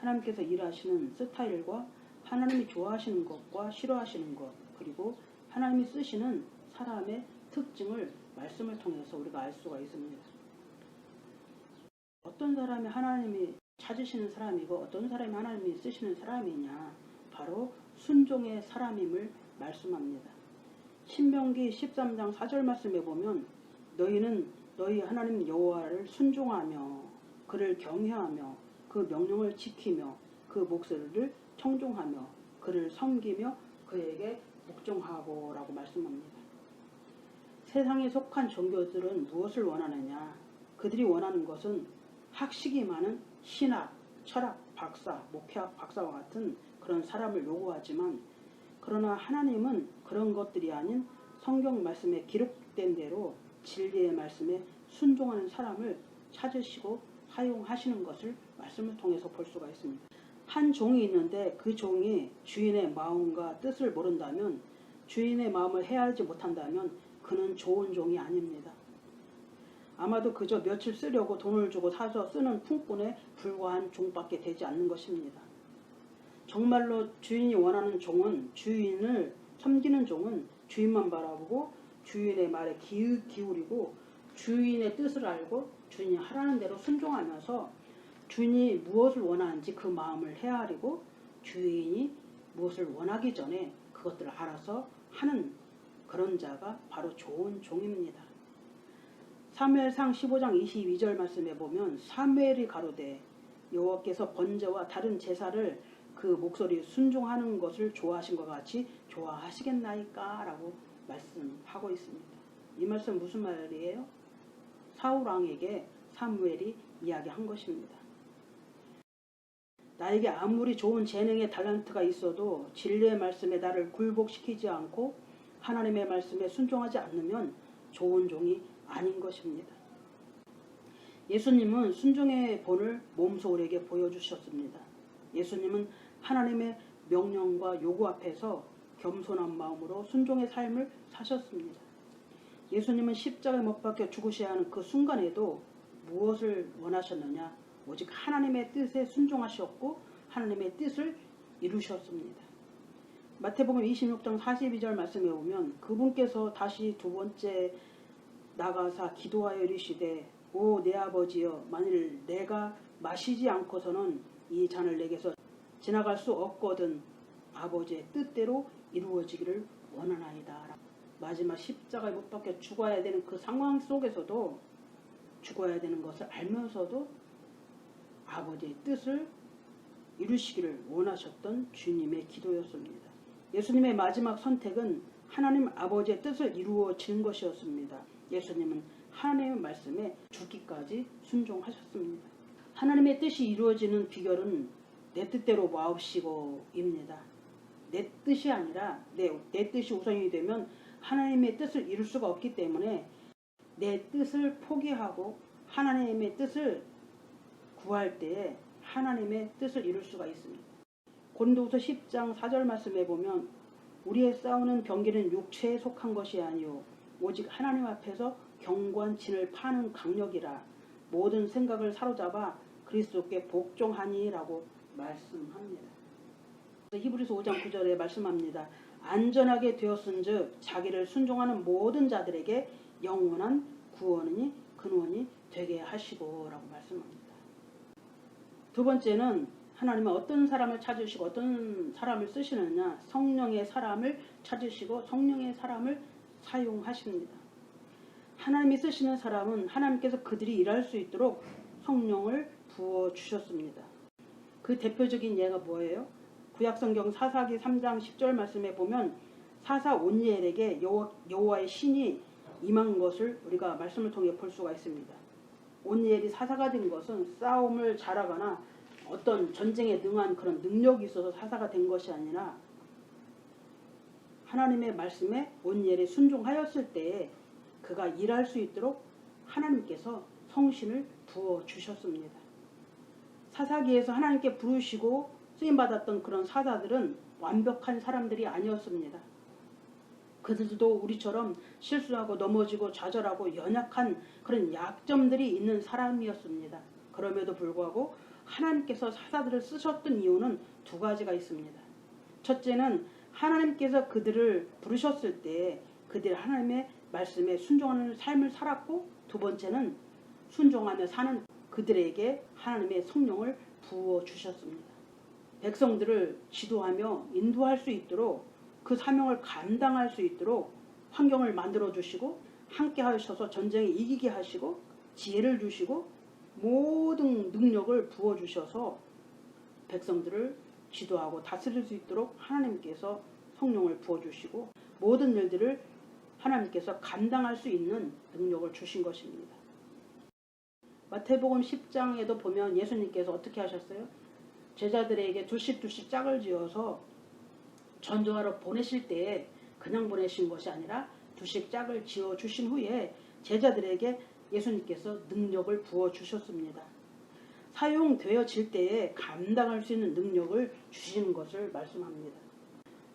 하나님께서 일하시는 스타일과 하나님이 좋아하시는 것과 싫어하시는 것, 그리고 하나님이 쓰시는 사람의 특징을 말씀을 통해서 우리가 알 수가 있습니다. 어떤 사람이 하나님이 찾으시는 사람이고 어떤 사람이 하나님이 쓰시는 사람이냐, 바로 순종의 사람임을 말씀합니다. 신명기 13장 4절 말씀에 보면 너희는 너희 하나님 여호와를 순종하며 그를 경외하며 그 명령을 지키며 그 목소리를 청종하며 그를 섬기며 그에게 복종하고 라고 말씀합니다. 세상에 속한 종교들은 무엇을 원하느냐? 그들이 원하는 것은 학식이 많은 신학, 철학 박사, 목회학 박사와 같은 그런 사람을 요구하지만, 그러나 하나님은 그런 것들이 아닌 성경 말씀에 기록된 대로 진리의 말씀에 순종하는 사람을 찾으시고 사용하시는 것을 말씀을 통해서 볼 수가 있습니다. 한 종이 있는데 그 종이 주인의 마음과 뜻을 모른다면, 주인의 마음을 헤아리지 못한다면 그는 좋은 종이 아닙니다. 아마도 그저 며칠 쓰려고 돈을 주고 사서 쓰는 품꾼에 불과한 종밖에 되지 않는 것입니다. 정말로 주인이 원하는 종은, 주인을 섬기는 종은 주인만 바라보고 주인의 말에 귀 기울이고 주인의 뜻을 알고 주인이 하라는 대로 순종하면서 주인이 무엇을 원하는지 그 마음을 헤아리고 주인이 무엇을 원하기 전에 그것들을 알아서 하는 그런 자가 바로 좋은 종입니다. 사무엘상 15장 22절 말씀에 보면 사무엘이 가로되 여호와께서 번제와 다른 제사를 그 목소리 순종하는 것을 좋아하신 것 같이 좋아하시겠나이까? 라고 말씀하고 있습니다. 이 말씀 무슨 말이에요? 사울 왕에게 사무엘이 이야기한 것입니다. 나에게 아무리 좋은 재능의 달란트가 있어도 진리의 말씀에 나를 굴복시키지 않고 하나님의 말씀에 순종하지 않으면 좋은 종이 아닌 것입니다. 예수님은 순종의 본을 몸소 우리에게 보여주셨습니다. 예수님은 하나님의 명령과 요구 앞에서 겸손한 마음으로 순종의 삶을 사셨습니다. 예수님은 십자가에 못 박혀 죽으셔야 하는 그 순간에도 무엇을 원하셨느냐? 오직 하나님의 뜻에 순종하셨고 하나님의 뜻을 이루셨습니다. 마태복음 26장 42절 말씀에 보면 그분께서 다시 두 번째 나가사 기도하여 이르시되 오 내 아버지여, 만일 내가 마시지 않고서는 이 잔을 내게서 지나갈 수 없거든 아버지의 뜻대로 이루어지기를 원하나이다. 마지막 십자가에 못 박혀 죽어야 되는 그 상황 속에서도, 죽어야 되는 것을 알면서도 아버지의 뜻을 이루시기를 원하셨던 주님의 기도였습니다. 예수님의 마지막 선택은 하나님 아버지의 뜻을 이루어지는 것이었습니다. 예수님은 하나님의 말씀에 죽기까지 순종하셨습니다. 하나님의 뜻이 이루어지는 비결은 내 뜻대로 마옵시고입니다. 내 뜻이 아니라 내 뜻이 우선이 되면 하나님의 뜻을 이룰 수가 없기 때문에 내 뜻을 포기하고 하나님의 뜻을 구할 때에 하나님의 뜻을 이룰 수가 있습니다. 고린도후서 10장 4절 말씀에 보면 우리의 싸우는 병기는 육체에 속한 것이 아니요 오직 하나님 앞에서 견고한 진을 파는 강력이라 모든 생각을 사로잡아 그리스도께 복종하니라고 말씀합니다. 히브리서 5장 9절에 말씀합니다. 안전하게 되었은즉 자기를 순종하는 모든 자들에게 영원한 구원이 근원이 되게 하시고 라고 말씀합니다. 두 번째는 하나님은 어떤 사람을 찾으시고 어떤 사람을 쓰시느냐, 성령의 사람을 찾으시고 성령의 사람을 사용하십니다. 하나님이 쓰시는 사람은 하나님께서 그들이 일할 수 있도록 성령을 부어주셨습니다. 그 대표적인 예가 뭐예요? 구약성경 사사기 3장 10절 말씀에 보면 사사 온니엘에게 여호와의 신이 임한 것을 우리가 말씀을 통해 볼 수가 있습니다. 온니엘이 사사가 된 것은 싸움을 잘하거나 어떤 전쟁에 능한 그런 능력이 있어서 사사가 된 것이 아니라 하나님의 말씀에 온니엘이 순종하였을 때에 그가 일할 수 있도록 하나님께서 성신을 부어주셨습니다. 사사기에서 하나님께 부르시고 쓰임받았던 그런 사사들은 완벽한 사람들이 아니었습니다. 그들도 우리처럼 실수하고 넘어지고 좌절하고 연약한 그런 약점들이 있는 사람이었습니다. 그럼에도 불구하고 하나님께서 사사들을 쓰셨던 이유는 두 가지가 있습니다. 첫째는 하나님께서 그들을 부르셨을 때 그들이 하나님의 말씀에 순종하는 삶을 살았고, 두 번째는 순종하며 사는 그들에게 하나님의 성령을 부어 주셨습니다. 백성들을 지도하며 인도할 수 있도록, 그 사명을 감당할 수 있도록 환경을 만들어 주시고, 함께 하셔서 전쟁에 이기게 하시고, 지혜를 주시고, 모든 능력을 부어 주셔서 백성들을 지도하고 다스릴 수 있도록 하나님께서 성령을 부어 주시고, 모든 일들을 하나님께서 감당할 수 있는 능력을 주신 것입니다. 마태복음 10장에도 보면 예수님께서 어떻게 하셨어요? 제자들에게 둘씩 짝을 지어서 전도하러 보내실 때에 그냥 보내신 것이 아니라 둘씩 짝을 지어 주신 후에 제자들에게 예수님께서 능력을 부어 주셨습니다. 사용되어질 때에 감당할 수 있는 능력을 주시는 것을 말씀합니다.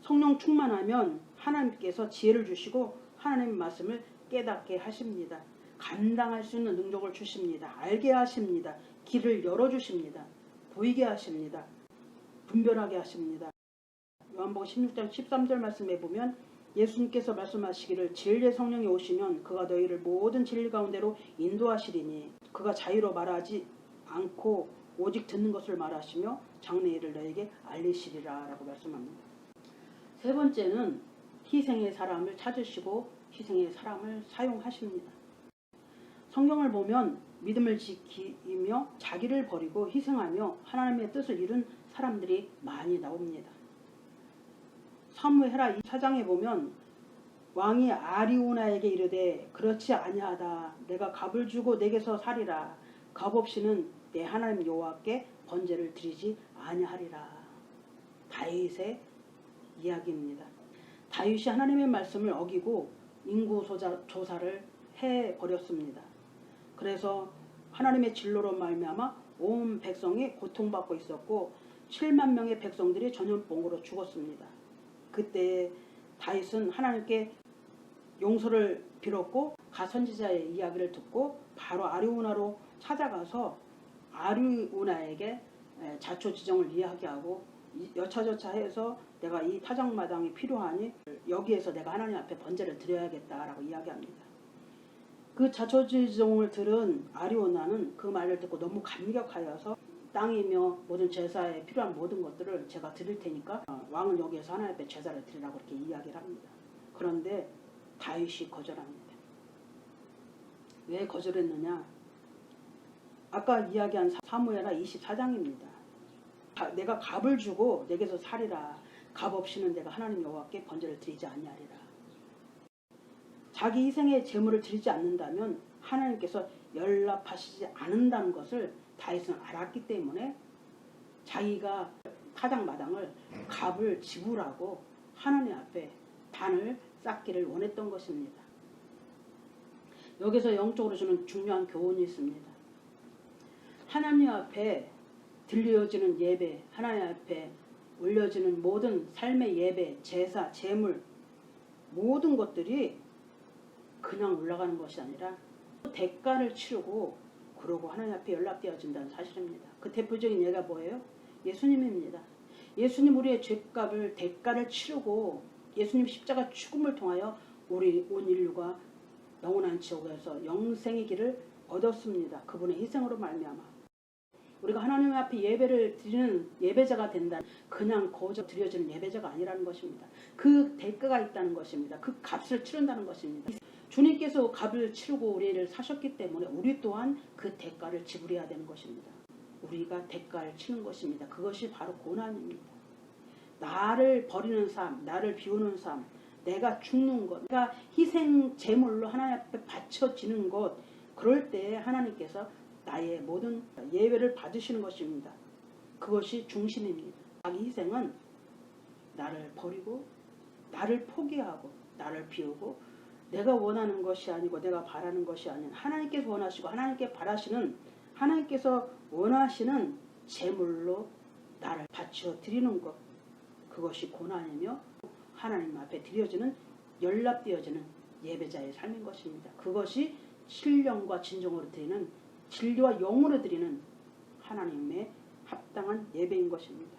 성령 충만하면 하나님께서 지혜를 주시고 하나님의 말씀을 깨닫게 하십니다. 감당할 수 있는 능력을 주십니다. 알게 하십니다. 길을 열어주십니다. 보이게 하십니다. 분별하게 하십니다. 요한복음 16장 13절 말씀에 보면 예수님께서 말씀하시기를 진리의 성령이 오시면 그가 너희를 모든 진리 가운데로 인도하시리니 그가 자유로 말하지 않고 오직 듣는 것을 말하시며 장래의 일을 너에게 알리시리라 라고 말씀합니다. 세 번째는 희생의 사람을 찾으시고 희생의 사람을 사용하십니다. 성경을 보면 믿음을 지키며 자기를 버리고 희생하며 하나님의 뜻을 이룬 사람들이 많이 나옵니다. 사무엘하 4장에 보면 왕이 아리우나에게 이르되 그렇지 아니하다. 내가 값을 주고 내게서 살이라. 값 없이는 내 하나님 여호와께 번제를 드리지 아니하리라. 다윗의 이야기입니다. 다윗이 하나님의 말씀을 어기고 인구조사를 해버렸습니다. 그래서 하나님의 진노로 말미암아 온 백성이 고통받고 있었고 7만 명의 백성들이 전염병으로 죽었습니다. 그때 다윗은 하나님께 용서를 빌었고 가선지자의 이야기를 듣고 바로 아리우나로 찾아가서 아리우나에게 자초지정을 이야기하고 여차저차 해서 내가 이 타작마당이 필요하니 여기에서 내가 하나님 앞에 번제를 드려야겠다라고 이야기합니다. 그 자초지정을 들은 아리우나는 그 말을 듣고 너무 감격하여서 땅이며 모든 제사에 필요한 모든 것들을 제가 드릴 테니까 왕은 여기에서 하나님 앞에 제사를 드리라고 이렇게 이야기를 합니다. 그런데 다윗이 거절합니다. 왜 거절했느냐? 아까 이야기한 사무엘하 24장입니다. 내가 값을 주고 내게서 살이라. 값 없이는 내가 하나님 여호와께 번제를 드리지 아니하리라. 자기 희생의 제물을 드리지 않는다면 하나님께서 연락하시지 않는다는 것을 다윗은 알았기 때문에 자기가 타작마당을 값을 지불하고 하나님 앞에 단을 쌓기를 원했던 것입니다. 여기서 영적으로 주는 중요한 교훈이 있습니다. 하나님 앞에 들려지는 예배, 하나님 앞에 올려지는 모든 삶의 예배, 제사, 제물, 모든 것들이 그냥 올라가는 것이 아니라 대가를 치르고 그러고 하나님 앞에 연락되어진다는 사실입니다. 그 대표적인 예가 뭐예요? 예수님입니다. 예수님 우리의 죄값을 대가를 치르고 예수님 십자가 죽음을 통하여 우리 온 인류가 영원한 지옥에서 영생의 길을 얻었습니다. 그분의 희생으로 말미암아 우리가 하나님 앞에 예배를 드리는 예배자가 된다. 그냥 거저 드려지는 예배자가 아니라는 것입니다. 그 대가가 있다는 것입니다. 그 값을 치른다는 것입니다. 주님께서 값을 치르고 우리를 사셨기 때문에 우리 또한 그 대가를 지불해야 되는 것입니다. 우리가 대가를 치는 것입니다. 그것이 바로 고난입니다. 나를 버리는 삶, 나를 비우는 삶, 내가 죽는 것, 내가 희생 제물로 하나님 앞에 바쳐지는 것, 그럴 때 하나님께서 나의 모든 예배를 받으시는 것입니다. 그것이 중심입니다. 자기 희생은 나를 버리고 나를 포기하고 나를 비우고 내가 원하는 것이 아니고 내가 바라는 것이 아닌 하나님께서 원하시고 하나님께 바라시는 하나님께서 원하시는 제물로 나를 바쳐 드리는 것, 그것이 고난이며 하나님 앞에 드려지는 연락되어지는 예배자의 삶인 것입니다. 그것이 신령과 진정으로 드리는 진리와 영으로 드리는 하나님의 합당한 예배인 것입니다.